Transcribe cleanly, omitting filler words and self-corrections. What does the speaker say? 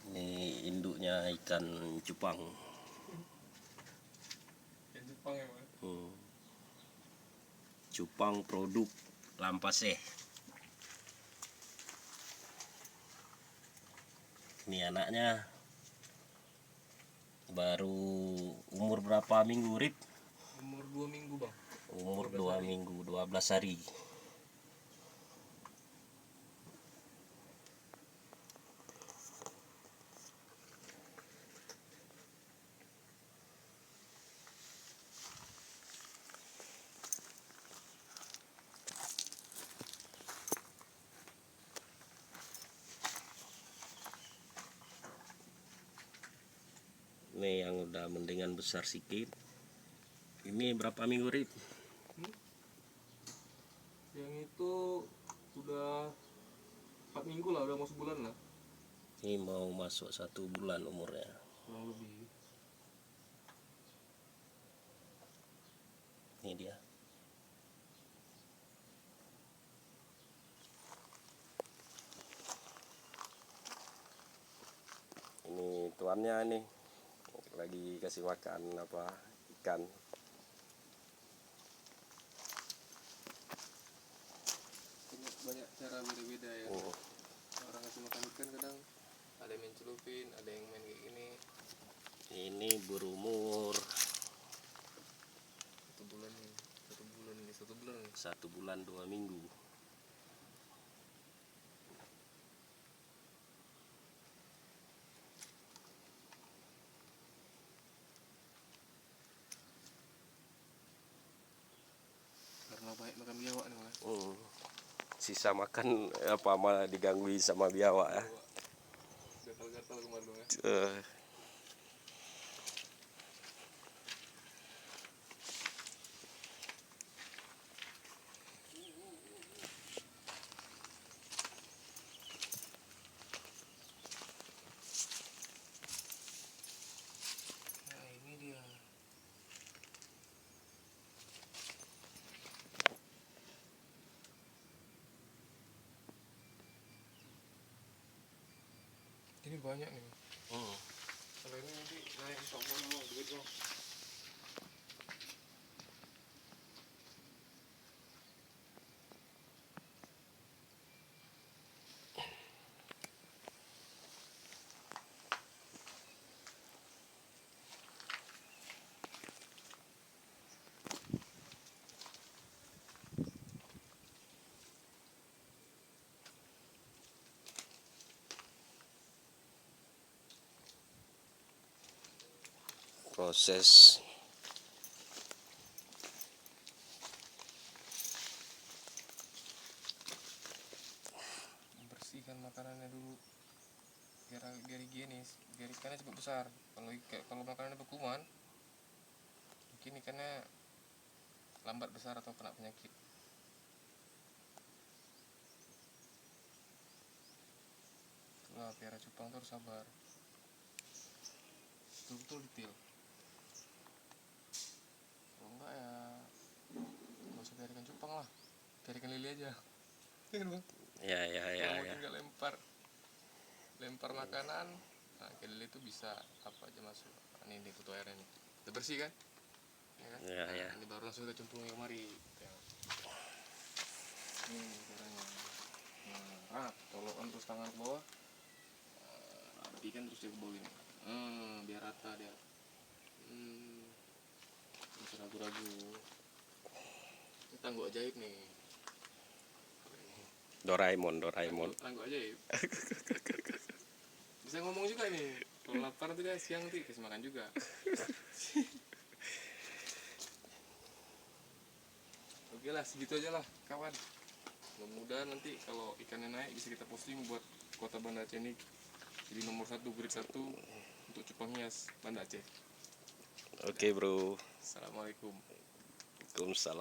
Ini induknya ikan cupang. Ikan cupang ya, Mas? Cupang produk Lampaseh. Ini anaknya baru umur berapa minggu, Rip? Umur 2 minggu, Bang. Umur 12 2 hari. minggu, 12 hari. Ini yang udah mendingan besar sedikit. Ini berapa minggu, Rip? Yang itu udah 4 minggu lah, udah mau sebulan lah. Ini mau masuk 1 bulan umurnya. Kurang lebih. Ini dia. Ini tuannya nih lagi kasih makan ikan. Banyak cara beda-beda ya. Orang kasih makan ikan kadang ada yang main celupin, ada yang main kayak gini. Ini berumur 1 bulan nih, 1 bulan 2 minggu. Karena banyak makan biawak nih, Mas. Sisa makan malah digangguin sama biawak ya. Gatal-gatal kemarin, Mas. Nah, ini dia. Ini banyak nih. Kalau ini nanti naik 40 duit, Bang. Proses Bersihkan makanannya dulu biar higienis, biar ikannya cepat besar. Kalau makanannya bekuman, mungkin ikannya lambat besar atau kena penyakit. Itulah piara cupang tuh harus sabar, betul-betul detail. Kalau enggak ya nggak usah piara ikan cupang lah, piara ikan lele aja. Iya kan, Bang? Kalau ya. tinggal lempar makanan, nah ikan lele itu bisa apa aja masuk. Nah, ini tutup airnya nih, udah bersih kan? Ya kan? Ya. Ini baru langsung kita cemplungin kemari. Ini caranya. Nah, tolokan terus tangan ke bawah, rapikan terus dia ke bawah gini. Biar rata dia. Bisa ragu-ragu. Ini tangguh ajaib nih. Doraemon. Tangguh ajaib. Bisa ngomong juga nih. Kalau lapar nanti dia siang nanti kasih makan juga. Oke lah, segitu aja lah kawan. Mudah-mudahan nanti kalau ikannya naik bisa kita posting buat kota Banda Aceh ini jadi nomor 1, grade 1 untuk cupang hias Banda Aceh. Oke, bro. Assalamualaikum. Waalaikumsalam.